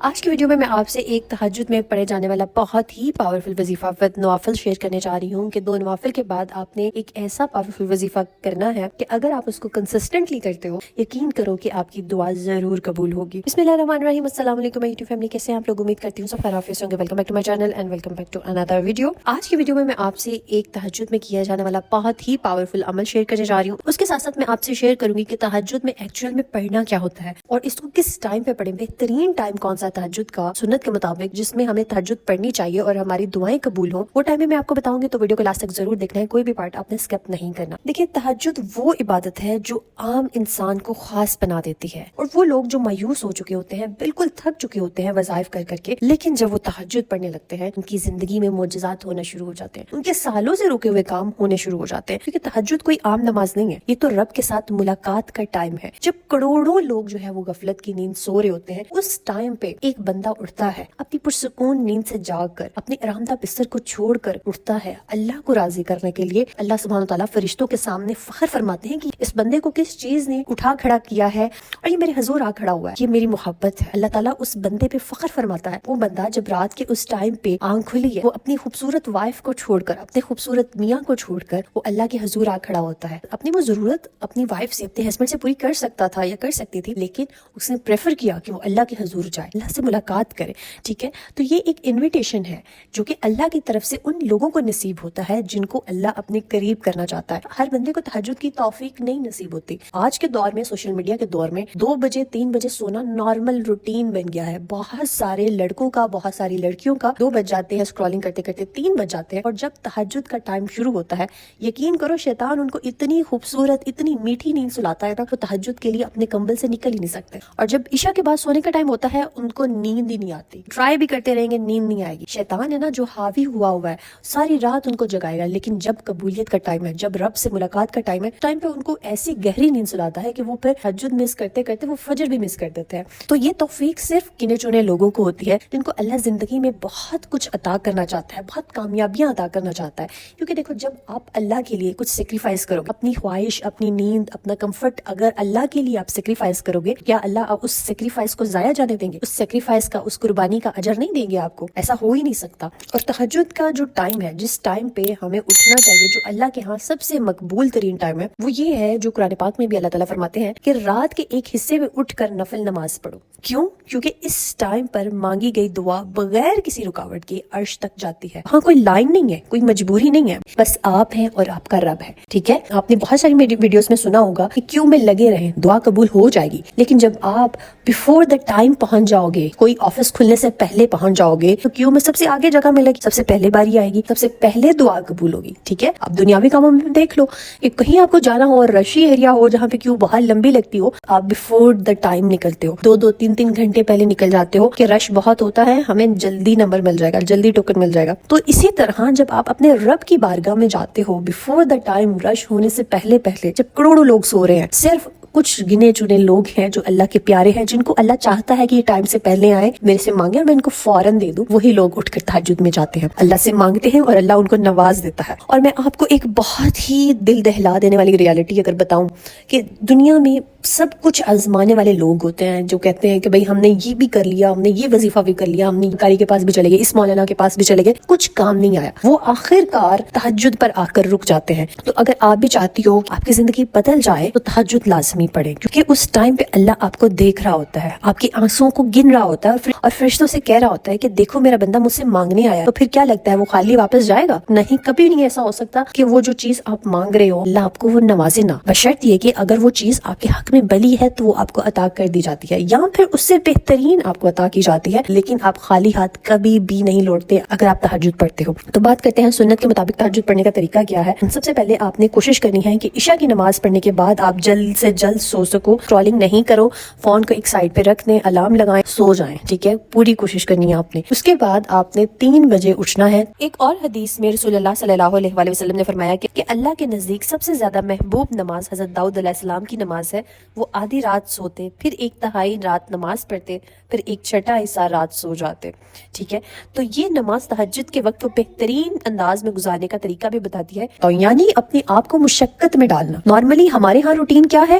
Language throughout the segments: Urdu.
آج کی ویڈیو میں آپ سے ایک تہجد میں پڑھے جانے والا بہت ہی پاورفل وظیفہ ود نوافل شیئر کرنے جا رہی ہوں کہ 2 نوافل کے بعد آپ نے ایک ایسا پاورفل وظیفہ کرنا ہے کہ اگر آپ اس کو کنسسٹنٹلی کرتے ہو یقین کرو کہ آپ کی دعا ضرور قبول ہوگی۔ بسم اللہ الرحمن الرحیم۔ السلام علیکم یوٹیوب فیملی، کیسے ہیں آپ لوگ؟ امید کرتی ہوں سب خیریت سے ہوں گے۔ Welcome back to my channel and welcome back to another video. آج کی ویڈیو میں آپ سے ایک تہجد میں کیا جانے والا بہت ہی پاورفل عمل شیئر کرنے جا رہی ہوں۔ اس کے ساتھ ساتھ میں آپ سے شیئر کروں گی کہ تہجد میں ایکچوئل میں پڑھنا کیا ہوتا ہے اور اس کو کس ٹائم پہ پڑھیں۔ بہترین ٹائم کون سا تہجد کا سنت کے مطابق جس میں ہمیں تہجد پڑھنی چاہیے اور ہماری دعائیں قبول ہوں، وہ ٹائم میں آپ کو بتاؤں گی، تو ویڈیو کو لاسٹ تک ضرور دیکھنا ہے، کوئی بھی پارٹ آپ نے اسکپ نہیں کرنا۔ دیکھیں، تہجد وہ عبادت ہے جو عام انسان کو خاص بنا دیتی ہے، اور وہ لوگ جو مایوس ہو چکے ہوتے ہیں، بالکل تھک چکے ہوتے ہیں وظائف کر کر کے، لیکن جب وہ تہجد پڑھنے لگتے ہیں ان کی زندگی میں معجزات ہونا شروع ہو جاتے ہیں، ان کے سالوں سے رکے ہوئے کام ہونے شروع ہو جاتے ہیں، کیونکہ تہجد کوئی عام نماز نہیں ہے، یہ تو رب کے ساتھ ملاقات کا ٹائم ہے۔ جب کروڑوں لوگ جو ہے وہ غفلت کی نیند سو رہے ہوتے ہیں، اس ٹائم پہ ایک بندہ اٹھتا ہے، اپنی پرسکون نیند سے جاگ کر اپنی آرام دہ بستر کو چھوڑ کر اٹھتا ہے اللہ کو راضی کرنے کے لیے۔ اللہ سبحانہ وتعالی فرشتوں کے سامنے فخر فرماتے ہیں کہ اس بندے کو کس چیز نے اٹھا کھڑا کیا ہے اور یہ میرے حضور آ کھڑا ہوا ہے، یہ میری محبت ہے۔ اللہ تعالیٰ اس بندے پہ فخر فرماتا ہے۔ وہ بندہ جب رات کے اس ٹائم پہ آنکھ کھلی ہے، وہ اپنی خوبصورت وائف کو چھوڑ کر، اپنے خوبصورت میاں کو چھوڑ کر وہ اللہ کے حضور آ کھڑا ہوتا ہے۔ اپنی وہ ضرورت اپنی وائف سے، اپنے ہسبینڈ سے پوری کر سکتا تھا یا کر سکتی تھی، لیکن اس نے پریفر کیا کہ وہ اللہ کے حضور جائے، اللہ سے ملاقات کرے۔ ٹھیک ہے، تو یہ ایک انویٹیشن ہے جو کہ اللہ کی طرف سے ان لوگوں کو نصیب ہوتا ہے جن کو اللہ اپنے قریب کرنا چاہتا ہے۔ ہر بندے کو تہجد کی توفیق نہیں نصیب ہوتی۔ آج کے دور میں، سوشل میڈیا کے دور میں 2 بجے 3 بجے سونا نارمل روٹین بن گیا ہے۔ بہت سارے لڑکوں کا، بہت ساری لڑکیوں کا 2 بج جاتے ہیں، اسکرولنگ کرتے کرتے 3 بج جاتے ہیں، اور جب تہجد کا ٹائم شروع ہوتا ہے یقین کرو شیطان ان کو اتنی خوبصورت، اتنی میٹھی نیند سلاتا ہے نا، تو تہجد کے لیے اپنے کمبل سے نکل ہی نہیں سکتے، اور جب عشاء کے بعد سونے کا ٹائم ہوتا ہے ان کو نیند ہی نہیں آتی۔ ٹرائی بھی کرتے رہیں گے، نیند نہیں آئے گی۔ شیطان ہے نا جو حاوی ہوا ہے، ساری رات ان کو جگائے گا، لیکن جب قبولیت کا ٹائم ہے، جب رب سے ملاقات کا ٹائم ہے، ٹائم پہ ان کو ایسی گہری نیند سلاتا ہے کہ وہ پھر تہجد مس کرتے کرتے وہ فجر بھی مس کر دیتے ہیں۔ تو یہ توفیق صرف گنے چنے لوگوں کو ہوتی ہے جن کو اللہ زندگی میں بہت کچھ عطا کرنا چاہتا ہے، بہت کامیابیاں عطا کرنا چاہتا ہے۔ کیونکہ دیکھو، جب آپ اللہ کے لیے کچھ سیکریفائس کرو گے، اپنی خواہش، اپنی نیند، اپنا کمفرٹ، اگر اللہ کے لیے آپ سیکریفائس کرو گے، کیا اللہ اس سیکریفائس کو ضائع جانے دیں گے؟ اس سیکریفائس کا، اس قربانی کا اجر نہیں دیں گے آپ کو؟ ایسا ہو ہی نہیں سکتا۔ اور تہجد کا جو ٹائم ہے، جس ٹائم پہ ہمیں اٹھنا چاہیے، جو اللہ کے ہاں سب سے مقبول ترین ٹائم ہے، وہ یہ ہے جو قرآن پاک میں بھی اللہ تعالیٰ فرماتے ہیں کہ رات کے ایک حصے میں اٹھ کر نفل نماز پڑھو۔ کیوں؟ کیونکہ اس ٹائم پر مانگی گئی دعا بغیر کسی رکاوٹ کے عرش تک جاتی ہے۔ ہاں، کوئی لائن نہیں ہے، کوئی مجبوری نہیں ہے، بس آپ ہیں اور آپ کا رب ہے۔ ٹھیک ہے، آپ نے بہت ساری ویڈیوز میں سنا ہوگا کہ کیوں میں لگے رہیں، دعا قبول ہو جائے گی، لیکن جب آپ بیفور دا ٹائم پہنچ جاؤ گے، کوئی آفس کھلنے سے پہلے پہنچ جاؤ گے، تو کیوں میں سب سے آگے جگہ ملے گی، سب سے پہلے باری آئے گی، سب سے پہلے دعا قبول ہوگی۔ ٹھیک ہے، اب دنیاوی کاموں میں دیکھ لو کہ کہیں آپ کو جانا ہو اور رشی ایریا ہو جہاں پہ کیوں باہر لمبی لگتی ہو، آپ بیفور دا ٹائم نکلتے ہو، 2 3 گھنٹے پہلے نکل جاتے ہو کہ رش بہت ہوتا ہے، ہمیں جلدی نمبر مل جائے گا، جلدی ٹوکن مل جائے گا۔ تو اسی طرح جب آپ اپنے رب کی بارگاہ میں جاتے ہو بیفور دا ٹائم، رش ہونے سے پہلے پہلے، جب کروڑوں لوگ سو رہے ہیں، صرف کچھ گنے چنے لوگ ہیں جو اللہ کے پیارے ہیں، جن کو اللہ چاہتا ہے کہ یہ ٹائم سے پہلے آئے، میرے سے مانگے اور میں ان کو فوراً دے دوں، وہی لوگ اٹھ کر تہجد میں جاتے ہیں، اللہ سے مانگتے ہیں اور اللہ ان کو نواز دیتا ہے۔ اور میں آپ کو ایک بہت ہی دل دہلا دینے والی ریالٹی اگر بتاؤں کہ دنیا میں سب کچھ آزمانے والے لوگ ہوتے ہیں جو کہتے ہیں کہ بھئی ہم نے یہ بھی کر لیا، ہم نے یہ وظیفہ بھی کر لیا، ہم نے قاری کے پاس بھی چلے گئے، اس مولانا کے پاس بھی چلے گئے، کچھ کام نہیں آیا، وہ آخر کار تہجد پر آ کر رک جاتے ہیں۔ تو اگر آپ بھی چاہتی ہو آپ کی زندگی بدل جائے تو تہجد لازمی پڑھیں، کیونکہ اس ٹائم پہ اللہ آپ کو دیکھ رہا ہوتا ہے، آپ کی آنسوؤں کو گن رہا ہوتا ہے، اور فرشتوں سے کہہ رہا ہوتا ہے کہ دیکھو میرا بندہ مجھ سے مانگنے آیا۔ تو پھر کیا لگتا ہے وہ خالی واپس جائے گا؟ نہیں، کبھی نہیں ایسا ہو سکتا کہ وہ جو چیز آپ مانگ رہے ہو اللہ آپ کو وہ نوازے نہ، بشرط یہ کہ اگر وہ چیز آپ کے حق میں بلی ہے تو وہ آپ کو عطا کر دی جاتی ہے، یا پھر اس سے بہترین آپ کو عطا کی جاتی ہے، لیکن آپ خالی ہاتھ کبھی بھی نہیں لوٹتے اگر آپ تہجد پڑھتے ہو۔ تو بات کرتے ہیں سنت کے مطابق تہجد پڑھنے کا طریقہ کیا ہے۔ سب سے پہلے آپ نے کوشش کرنی ہے کہ عشاء کی نماز پڑھنے کے بعد آپ جلد سے جلد سو سکو، اسکرولنگ نہیں کرو، فون کو ایک سائڈ پہ رکھ دیں، الارم لگائیں، سو جائیں۔ ٹھیک ہے، پوری کوشش کرنی ہے آپ نے۔ اس کے بعد آپ نے 3 بجے اٹھنا ہے۔ ایک اور حدیث میں رسول اللہ صلی اللہ علیہ وآلہ وسلم نے فرمایا کہ اللہ کے نزدیک سب سے زیادہ محبوب نماز حضرت داؤد علیہ السلام کی نماز ہے۔ وہ آدھی رات سوتے، پھر 1/3 رات نماز پڑھتے، پھر 1/6 حصہ رات سو جاتے۔ ٹھیک ہے، تو یہ نماز تہجد کے وقت کو بہترین انداز میں گزارنے کا طریقہ بھی بتاتی ہے، تو یعنی اپنے آپ کو مشقت میں ڈالنا۔ نارملی ہمارے ہاں روٹین کیا ہے،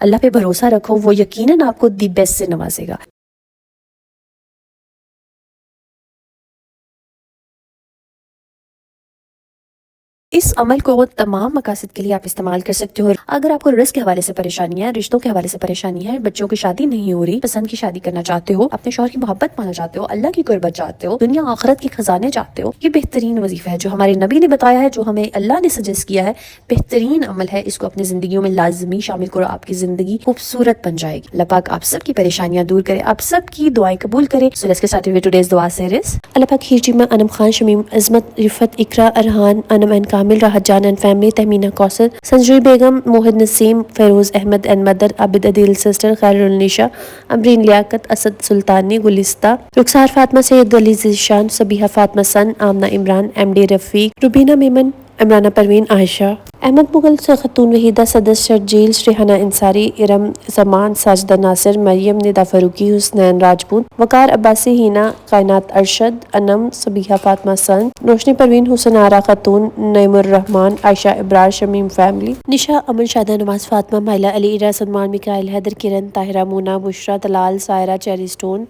اللہ پہ بھروسہ رکھو، وہ یقیناً آپ کو دی بیسٹ سے نوازے گا۔ اس عمل کو تمام مقاصد کے لیے آپ استعمال کر سکتے ہو۔ اگر آپ کو رزق کے حوالے سے پریشانی ہے، رشتوں کے حوالے سے پریشانی ہے، بچوں کی شادی نہیں ہو رہی، پسند کی شادی کرنا چاہتے ہو، اپنے شوہر کی محبت پانا چاہتے ہو، اللہ کی قربت چاہتے ہو، دنیا آخرت کے خزانے چاہتے ہو، یہ بہترین وظیفہ ہے جو ہمارے نبی نے بتایا ہے، جو ہمیں اللہ نے سجیسٹ کیا ہے۔ بہترین عمل ہے، اس کو اپنی زندگیوں میں لازمی شامل کرو، آپ کی زندگی خوبصورت بن جائے گی۔ اللہ پاک آپ سب کی پریشانیاں دور کرے، آپ سب کی دعائیں قبول کرے۔ So let's get started with today's dua series۔ اللہ پاک کھیرچی میں انم خان، شمیم، عظمت، رفت، اقرا، ارحان، انم این کامل، راحت جان اینڈ فیملی، تہمینہ کوثر، سنجوئی بیگم، موہد Naseem, Feroz Ahmed and mother, Abid Adeel sister, خیر النشا، امرین لیاقت، اسد سلطانی، گلستہ، Rukhsar Fatima, Syed Ali Zeeshan, Sabiha Fatima son, Amna Imran, M D Rafiq, Rubina Memon, Imrana Parveen, Ayesha Ahmed Mughal, Khatoon Waheeda, صدر شرجیل، ریحانہ انصاری، ارم زمان، ساجدہ ناصر، مریم، ندا فاروقی، حسنین راجپوت، وقار عباسی، ہینا، کائنات ارشد، انم، صبیحہ فاطمہ سن، روشنی پروین، حسن آرا خاتون، نعیم الرحمان، عائشہ ابرار، شمیم فیملی، نشا، امن، شادہ نواز، فاطمہ، مائلہ، علی، ارا، سلمان، میکائل، حیدر، کرن، طاہرہ، مونا، بشرا، طلال، سائرہ، چیری سٹون۔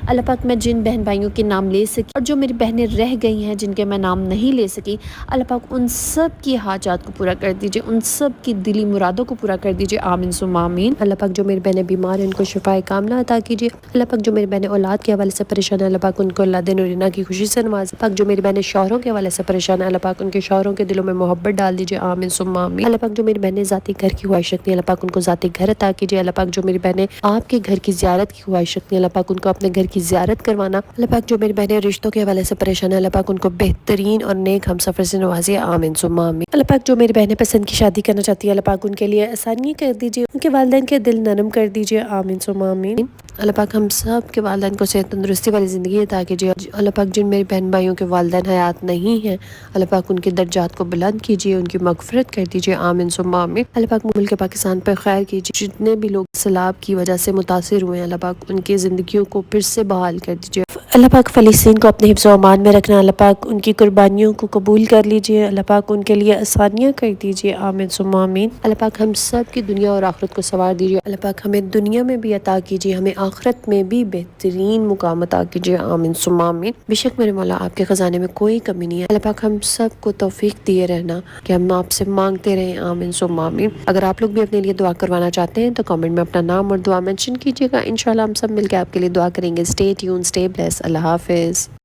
اللہ پاک میں جن بہن بھائیوں کے نام لے سکی اور جو میری بہنیں رہ گئی ہیں جن کے میں نام نہیں لے سکی، اللہ پاک ان سب کی حاجات کو پورا کر دیجئے، ان سب کی دلی مرادوں کو پورا کر دیجئے، آمین ثم آمین۔ اللہ پاک جو میری بہنیں بیمار ہیں ان کو شفائے کاملہ عطا کیجئے۔ اللہ پاک جو میری بہنیں اولاد کے حوالے سے پریشان ہیں، اللہ پاک ان کو اولاد نورینہ کی خوشی سے نواز۔ پاک جو میری بہنیں شوہروں کے حوالے سے پریشان ہیں، اللہ پاک ان کے شوہروں کے دلوں میں محبت ڈال دیجئے، آمین ثم آمین۔ اللہ پاک جو میری بہنیں ذاتی گھر کی خواہش رکھتی ہیں، اللہ پاک ان کو ذاتی گھر عطا کیجئے۔ اللہ پاک جو میری بہنیں آپ کے گھر کی زیارت کی خواہش رکھتی ہیں، اللہ پاک ان کو اپنے گھر کی زیارت کروانا۔ اللہ پاک جو میری بہنیں رشتوں کے حوالے سے پریشان ہیں، اللہ پاک ان کو بہترین اور نیک ہم سفر سے نوازیے، آمین ثم آمین۔ اللہ پاک جو میری بہنیں پسند کی شادی کرنا چاہتی ہیں، اللہ پاک ان کے لیے آسانی کر دیجیے، ان کے والدین کے دل نرم کر دیجیے، آمین ثم آمین۔ اللہ پاک ہم سب کے والدین کو صحت تندرستی والی زندگی عطا کیجیے۔ اللہ پاک جن میرے بہن بھائیوں کے والدین حیات نہیں ہیں، اللہ پاک ان کے درجات کو بلند کیجیے، ان کی مغفرت کر دیجیے، آمین ثم آمین۔ اللہ پاک ملک پاکستان پر خیر کیجیے، جتنے بھی لوگ سیلاب کی وجہ سے متاثر ہوئے ہیں، اللہ پاک ان کی زندگیوں کو پھر سے بحال کر دیجیے۔ اللہ پاک فلسطین کو اپنے حفظ و امان میں رکھنا، اللہ پاک ان کی قربانیوں کو قبول کر لیجیے، اللہ پاک ان کے لیے آسانیاں کر دیجیے، آمین ثم آمین۔ اللہ پاک ہم سب کی دنیا اور آخرت کو سنوار دیجیے، اللہ پاک ہمیں دنیا میں بھی عطا کیجیے، ہمیں آخرت میں بھی بہترین مقام عطا کیجیے، آمین ثم آمین۔ بے شک میرے مولا آپ کے خزانے میں کوئی کمی نہیں ہے، اللہ پاک ہم سب کو توفیق دیے رہنا کہ ہم آپ سے مانگتے رہیں، آمین ثم آمین۔ اگر آپ لوگ بھی اپنے لیے دعا کروانا چاہتے ہیں تو کامنٹ میں اپنا نام اور دعا مینشن کیجیے گا، انشاءاللہ ہم سب مل کے آپ کے لیے دعا کریں گے۔ اسٹے ٹیون، اسٹے بلیس، اللہ حافظ۔